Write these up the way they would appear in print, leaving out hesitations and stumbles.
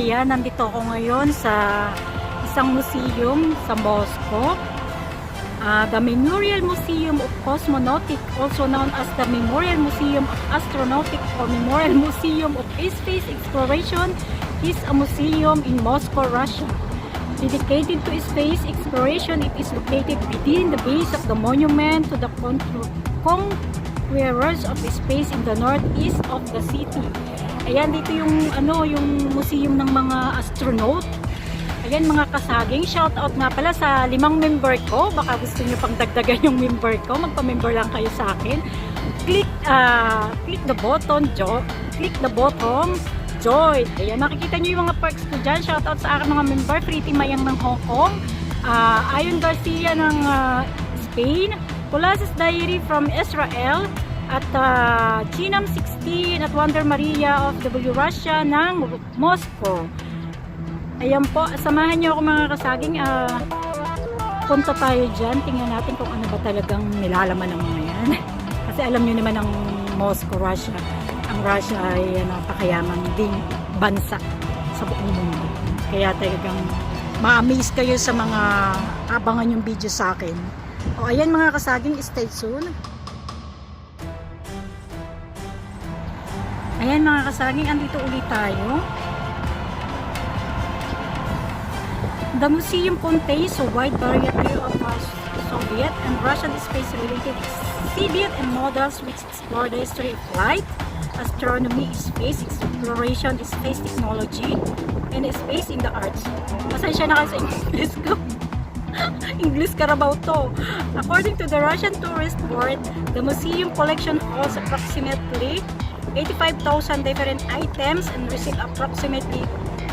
Ayan, nandito ako ngayon sa isang museum sa Moscow. The Memorial Museum of Cosmonautics, also known as the Memorial Museum of Astronautics or Memorial Museum of Space Exploration, is a museum in Moscow, Russia. Dedicated to space exploration, it is located within the base of the monument to the conquerors of space in the northeast of the city. Ayan, dito yung yung museum ng mga astronaut. Ayan mga kasaging, shout out nga pala sa 5 member ko. Baka gusto niyo pang dagdagan yung member ko, magpa-member lang kayo sa akin. Click the button join. Ayan, makikita niyo yung mga perks ko dyan. Shout out sa aking mga member. Pretty Mayang ng Hong Kong, Ayon Garcia ng Spain, Pulasis Diary from Israel, at Chinam 16 at Wonder Maria of W Russia ng Moscow. Ayan po, samahan niyo ako mga kasaging. Punta tayo dyan, tingnan natin kung ano ba talagang nilalaman ng mga yan. Kasi alam niyo naman ang Moscow, Russia. Ang Russia ay napakayaman ding bansa sa buong mundo. Kaya talagang ma-amaze kayo sa mga abangan yung video sa akin. O ayan mga kasaging, stay tuned. Ayan mga kasaging, andito ulit tayo. The museum contains a wide variety of Soviet and Russian space-related exhibits and models which explore the history of flight, astronomy, space exploration, space technology, and space in the arts. Pasensya na kayo sa English ko. English Karabaw to. According to the Russian Tourist Board, the museum collection holds approximately 85,000 different items and receive approximately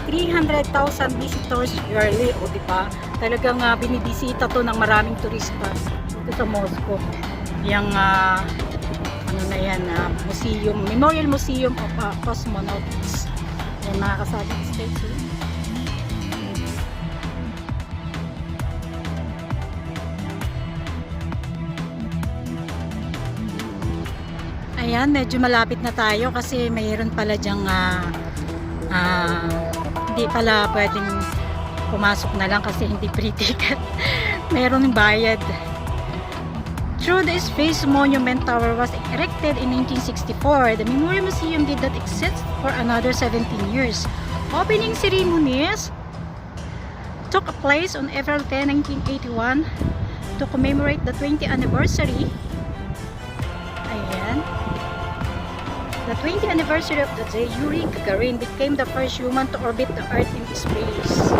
300,000 visitors yearly. O diba? Talagang binibisita to ng maraming turista dito sa Moscow. Yung museum, Memorial Museum of Cosmonautics. Yan mga kasaging, stay tuned. Ayan, medyo malapit na tayo kasi mayroon pala dyang hindi pala pwedeng pumasok na lang kasi hindi free ticket. Meron bayad. Through the Space Monument Tower was erected in 1964, the Memorial Museum did not exist for another 17 years. Opening ceremonies took place on April 10, 1981 to commemorate the 20th anniversary. Ayan. The 20th anniversary of the day Yuri Gagarin became the first human to orbit the Earth in space.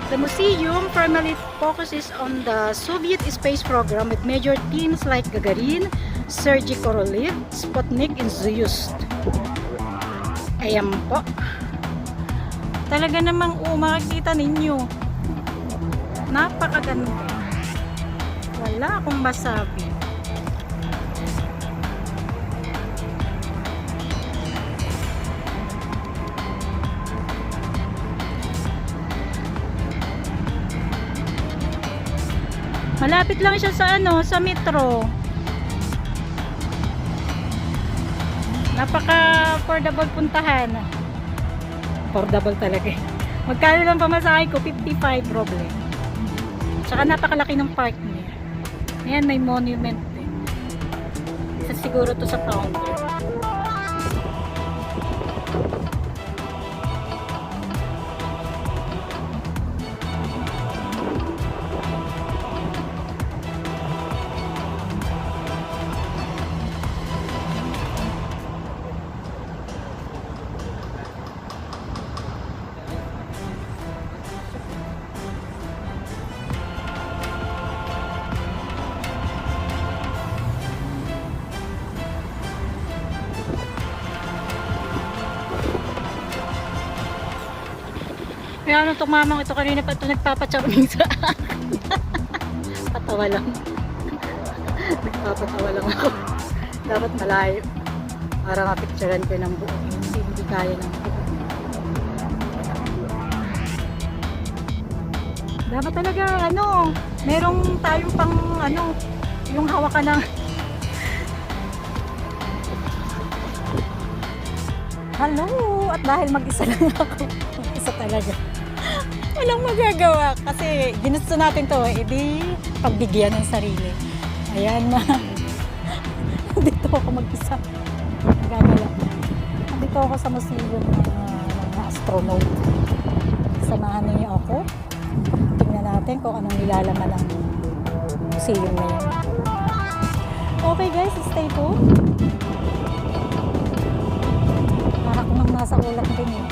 The museum primarily focuses on the Soviet space program with major themes like Gagarin, Sergei Korolev, Sputnik, and Soyuz. Ayan po. Talaga namang makikita ninyo. Napakaganda. Wala akong masabi. Malapit lang siya sa sa metro. Napaka-affordable puntahan. Affordable talaga. Magkano lang pamasahe ko? 55 problem. Tsaka napakalaki ng park niya. Ayan, may monument din. Isa siguro to sa founder. Kaya nung tumamang ito kanina pa ito nagpapacharming sa akin. Patawa lang. Nagpapatawa lang ako. Dapat malayo. Para mapicturean ko ng buo. Hindi kaya ng buo. Dapat talaga merong tayong pang yung hawakan ng Hello! at dahil mag-isa lang ako. Mag-isa talaga. Walang magagawa kasi ginusto natin to, edi pagbigyan ng sarili. Ayan na. Dito ako mag-isa. Gagala. Dito ako sa museum ng mga astronaut. Samahan niyo ako. Tingnan natin kung anong nilalaman ng museum na yun. Okay guys, stay tuned. Para ko nang nasa ulap din eh.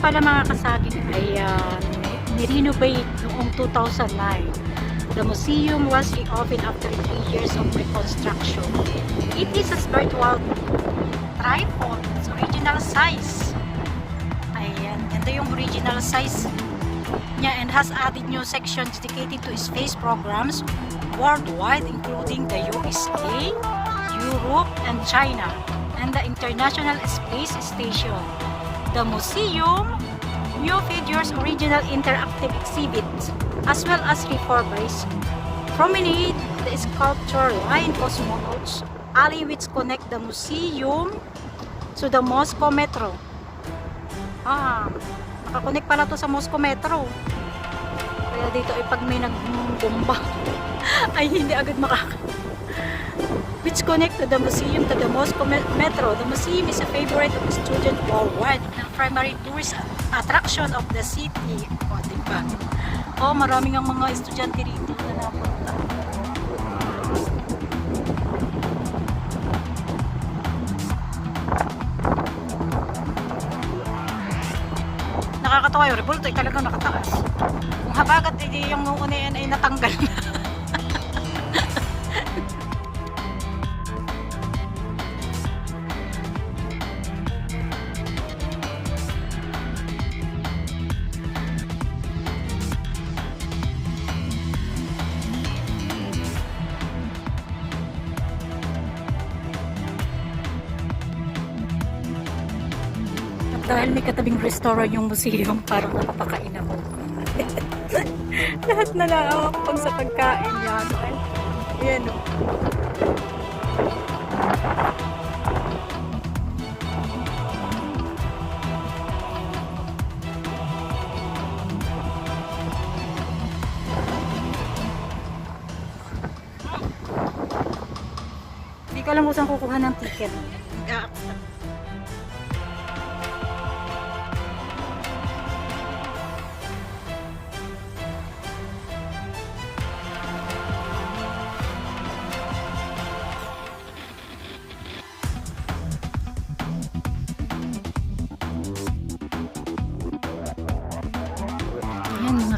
Pala mga kasaging ay nirenovate noong 2009. The museum was reopened after 3 years of reconstruction. It is a spiritual tripod, its original size. Ayan, ito yung original size niya and has added new sections dedicated to space programs worldwide including the USA, Europe, and China, and the International Space Station. The museum new features original interactive exhibits as well as refurbished promenade, the sculpture line Cosmonautics alley which connect the museum to the Moscow Metro. Nakakonect pala to sa Moscow Metro. Kaya dito ay pag may nagbomba ay hindi agad which connect to the museum to the Moscow Metro. The museum is a favorite of students worldwide and primary tourist attraction of the city. O, diba? O, maraming ang mga estudyante rito na napunta. Nakakatawa yung rebulto ay talagang nakataas. Kung habagat yung una yan ay natanggal na. Dahil may katabing restaurant yung museum, parang napapakain ako. Lahat na lang ako pag sa pagkain yan. Ayan o. Hindi ko alam kung saan kukuha ng ticket.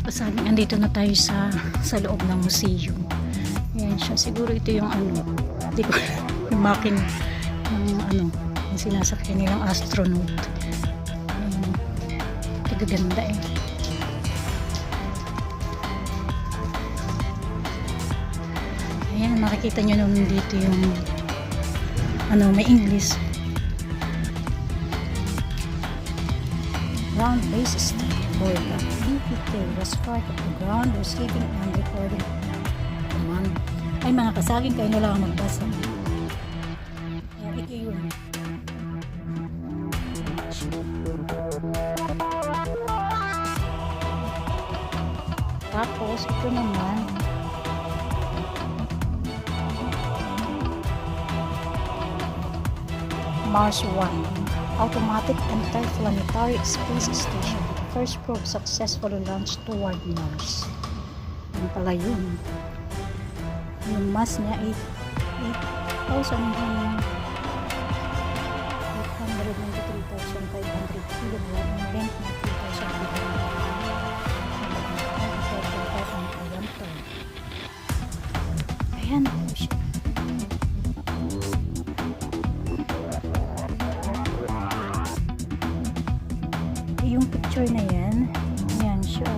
Kasali, andito na tayo sa loob ng museum. Ayan siya. Siguro ito yung hindi ko, yung makin ng yung sinasakyan nilang astronaut. Ayan. Kagaganda eh. Ayan, makikita nyo naman dito yung may English. Ground base station. BPK was part of the ground receiving and recording command. Ay mga kasaging, kayo na lang ang magbasa. Ito yun. Tapos ito naman Mars 1 Automatic Interplanetary Space Station. First probe successfully launched toward Mars. pala yun. Yung mass niya 893,500 kilo. Yung length niya 3,500. Ayan po siya. Yung picture na yan, ayan siya.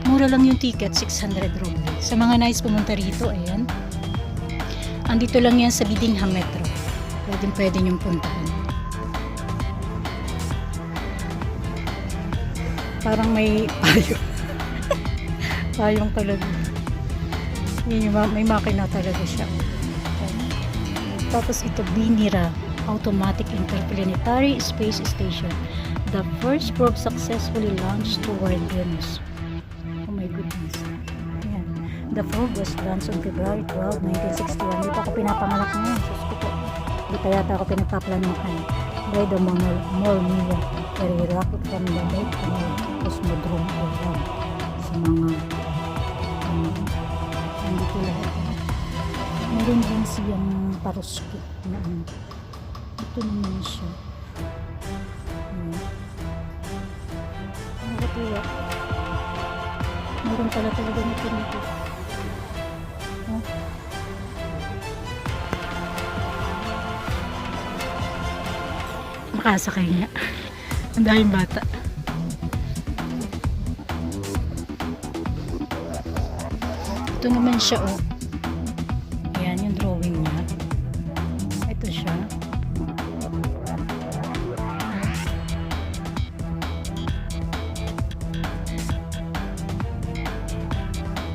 Mura lang yung ticket, 600 ruble. Sa mga nais pumunta rito, ayan. Andito lang yan sa Bidingham Metro. Pwede niyong puntahan. Parang may payong. Payong talaga. May makina talaga siya. Tapos ito, Binira Automatic Interplanetary Space Station. The first probe successfully launched toward Venus. Oh my goodness. Ayan. The probe was launched on February 12, 1961. Hindi pa ako pinapangalak ngayon. Sus ko po. Hindi pa yata ako pinagpaplanuhan. By the Mormia Carry rocket from the Lake Cosmodrome program. Sa mga hindi ko lahat. Meron din siyang paruski na ito naman siya. Nakatuwa. Meron pala talaga nito. Makasakay nga. Ang daming bata. Ito naman siya, oh. Ayan yung drawing niya. Ito siya.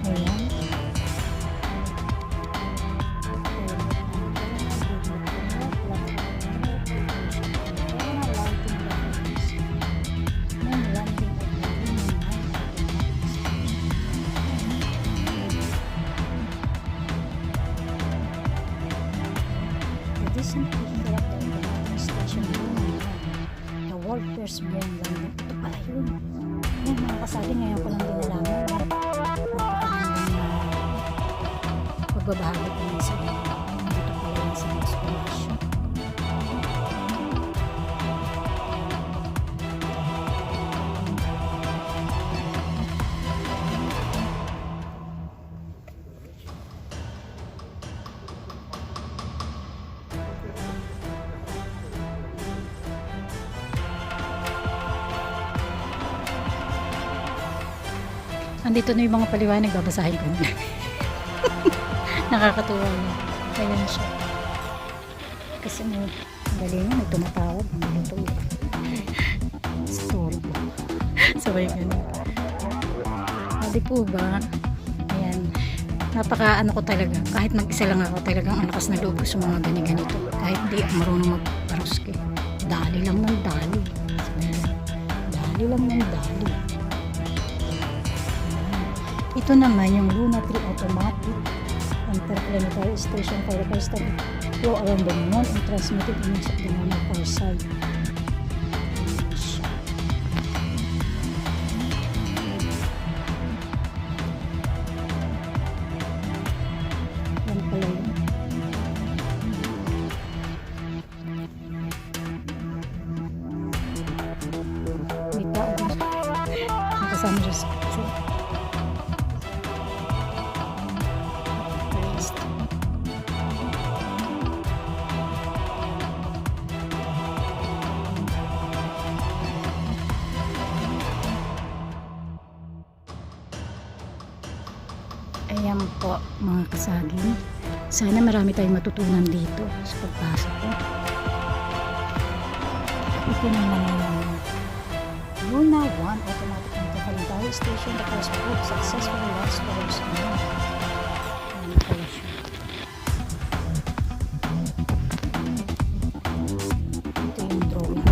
Ayan. The world first moon landing. Ito pala yun. Yan mga kasali, ngayon ko lang din nalaman. Napakagandang pagbabahagi ko ng sa inyo. Dito pala yun sa exploration. Andito na yung mga paliwanag, babasahin ko na. Nakakatuwa na. Ayan siya. Kasi ang galing na, may tumatawag. Ang luto. Storbo. Sabay ganun. Hindi po ba? Ayan. Napaka ano ko talaga. Kahit mag-isa lang ako, talagang ang lakas na loob sa mga ganito. Kahit di ako marunong magparuski. Dali lang ng dali. Dali lang ng dali. Ito naman yung Luna 3 Automatic Interplanetary Station for the first time flew around the moon and transmitted image of the moon on far side. Yan pala yun. May tao din. Nakasama siya sa picture. Ayan po mga kasagin. Sana marami tayong matutunan dito sa pagpasok ko. Ito naman yung Luna 1 Automatic Interplanetary Station, the first probe successfully launched towards the moon. Ayan pala siya. Ito yung drawing.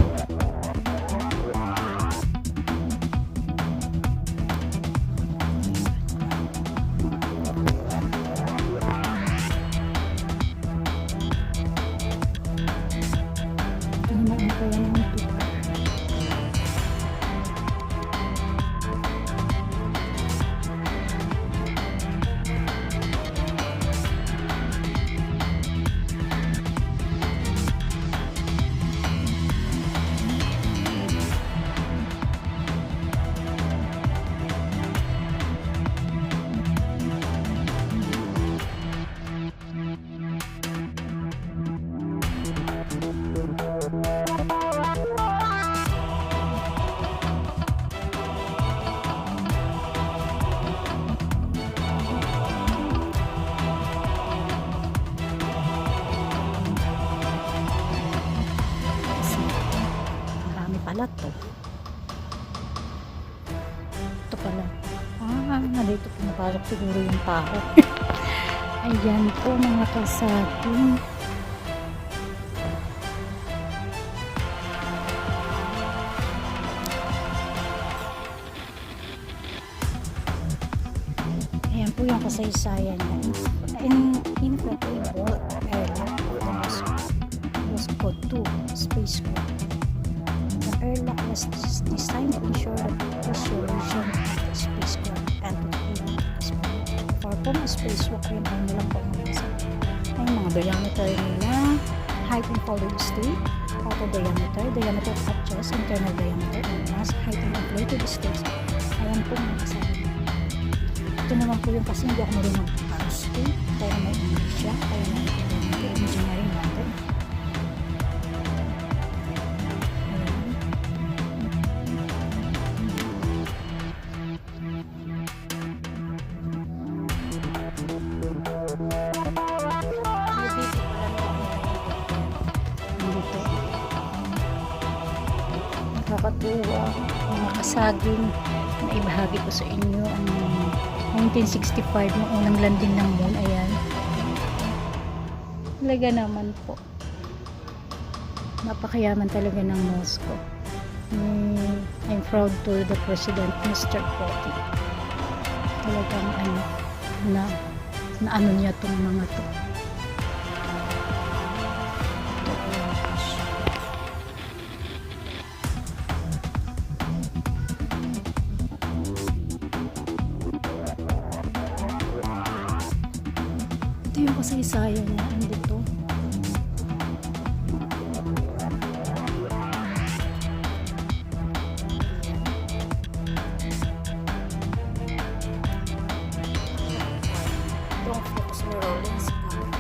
pala to. Ito pala. Dito pumapasok siguro yung tao. Ayan po mga kasaging. Ayan po yung kasaysayan niya. In fact, we bought airlock of the Moscow 2 space code. The airlock was designed to ensure the preservation of the spacecraft and to perform a spacewalk rin ay nilang pamamasan. Ay mga diameter nila, height and following state, outer diameter, diameter of chest, internal diameter, and mass, height and inflated state. Ayan po mga kasama. Ito naman po yung kasi hindi ako marunong aerospace, kaya may English siya, kaya may engineering natin. Nakakatuwa mga kasaging na ibahagi ko sa inyo ang 1965 ng unang landing ng moon. Ayan, talaga naman po, napakayaman talaga ng Moscow. I'm proud to the President Mr. Putin. Talagang na ano niya itong mga to. Ito yung kasaysayan niya. Andito. Don't focus on rolling screen.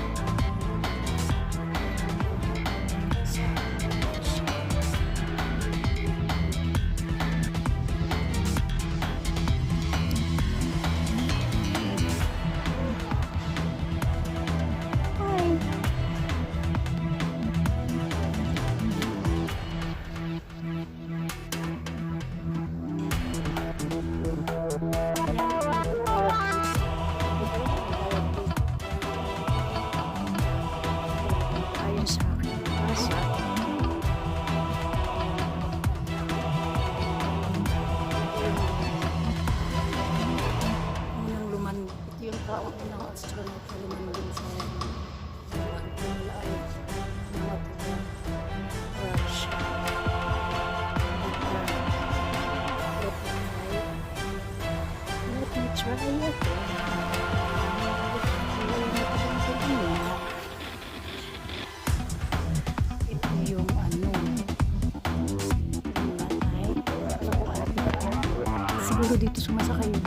Unang astronaut na lumanding sa buwan. Wala ay mga taga Russia. Let me try it. Ito yung siguro dito sumasakay yun.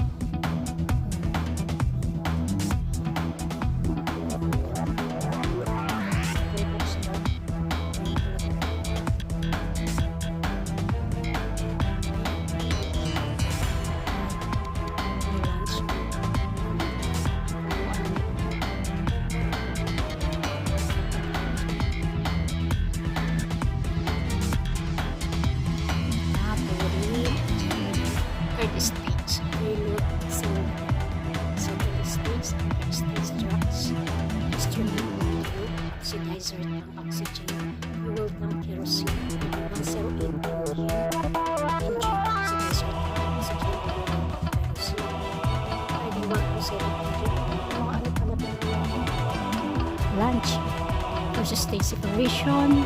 States, payload, second states, third states drugs, instrument, oxidizer ng oxygen, fuel tank kerosene, 108 engine, oxidizer ng oxygen, kerosene, 107 engine, mga ano pala lunch, first stage separation,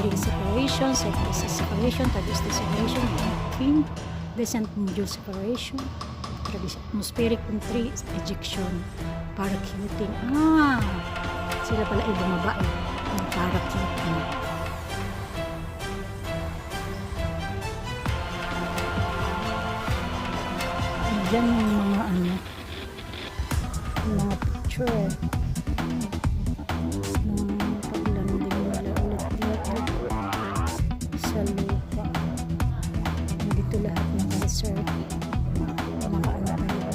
early separation, second stage separation, third stage separation, clean, descent module separation, atmospheric entry ejection, parachuting. Sila pala ay bumaba ng parachuting. Ayan yung mga yung mga picture ng paglanding nila ulit dito sa lupa. Dito lahat naka-reserve. Naka-ano na nila.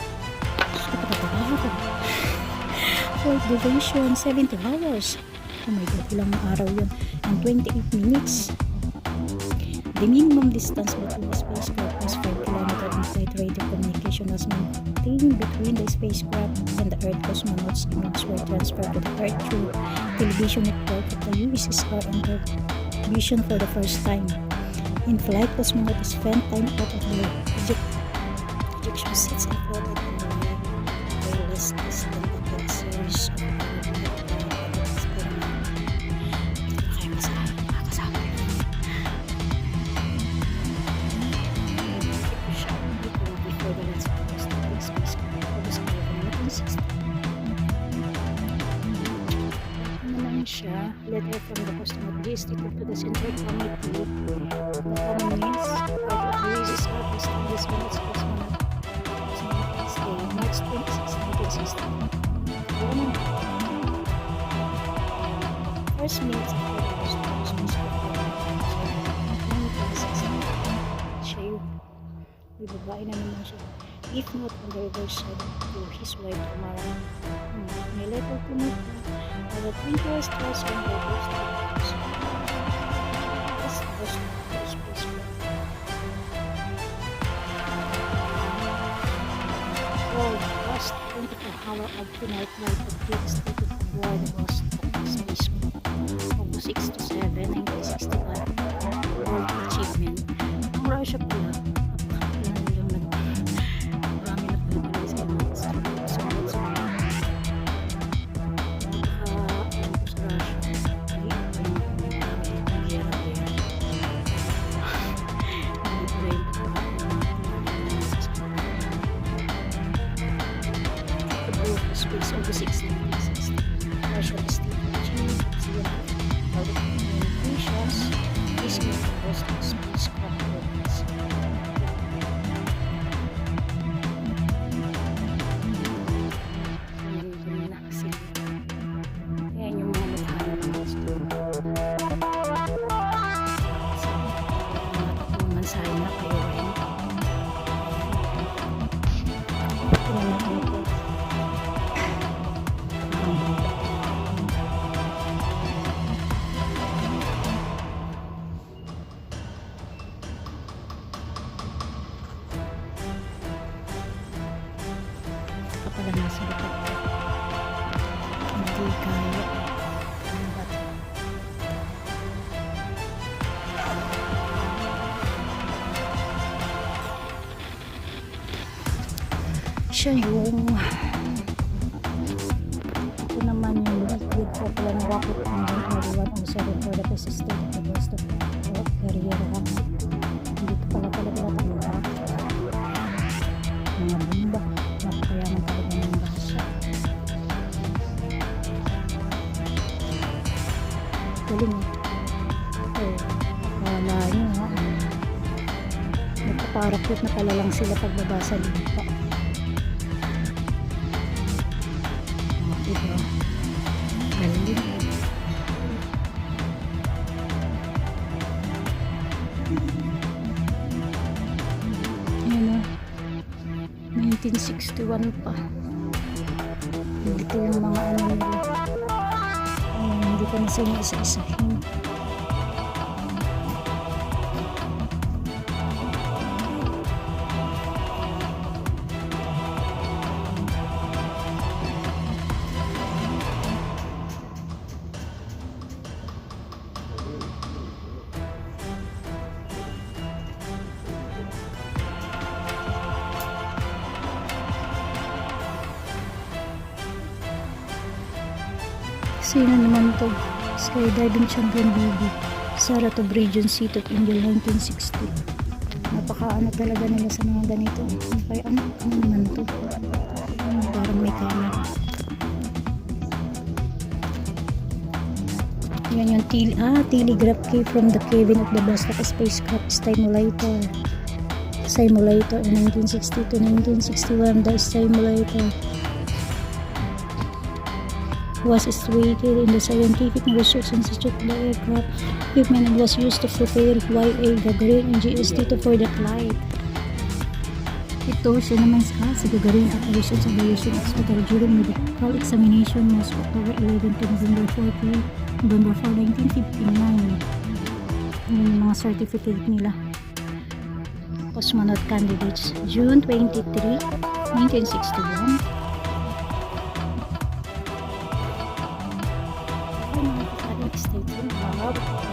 Flight duration, 70 hours. Oh my God, ilang araw yun. And 28 minutes. The minimum distance between the spacecraft was 5 km and flight radio communication was maintained between the spacecraft and the Earth. Cosmonauts images were transferred to the Earth through television network of the USSR and television for the first time. In flight, cosmonauts spent time out of their ejection seats and floated on the wireless as conducted a series of letter from the Cosmonautics to the Central Committee. The communists part of the USSR established when its Cosmonautics Day, March 26, 1960. First minutes after the Cosmonautics siya yun. Bibabae na naman siya. If not on the reverse side to his wife tomorrow. May letter to me. The twinkle stars on the ghost of the this was the spacecraft. Well, the last 24-hour alternate flight of the stated toward the ghost of the spacecraft. August 6 to 7, 1965. World achievement. Ang Russia pala. Space over 6 1960. Russian state achieved public communications using the first spacecraft programs. Ayan na kasi. Ayan yung mga mukha ng gusto. Mamansahin na kayo rin. Tingnan natin ito. Pala nasa likod ko. Hindi kaya. Ano ba ito? Siya yung ito naman yung liquid ko pala na rocket engine R107 for the persistent of the ghost of carrier rocket. Hindi ko pala tanong mga bomba. Napakayaman talaga ng basa. Galing eh. Wala nyo ha. Nagpaparakit na pala lang sila pagbaba sa lupa. Diba? Galing. Ayan o. 1961 pa. Dito yung mga ano nila. Hindi ko na sa inyo isa-isahin. Sino naman to? Skydiving champion baby. Sarah to Region Seat of India 1960. Napaka-ano talaga nila sa mga ganito. Kaya ano naman to? Parang may camera. Yan yung telegraph key from the cabin of the Vostok spacecraft simulator. Simulator in 1960 to 1961. The simulator was situated in the Scientific Research Institute of the aircraft equipment and was used to prepare YA Gagarin and GST for the flight. Ito siya naman sa gagaling operations sa Bayesian Hospital during medical examination was October 11 to November 4, 1959. Yung mga certificate nila. Cosmonaut candidates, June 23, 1961. Ay, mga kasali, stay tuned.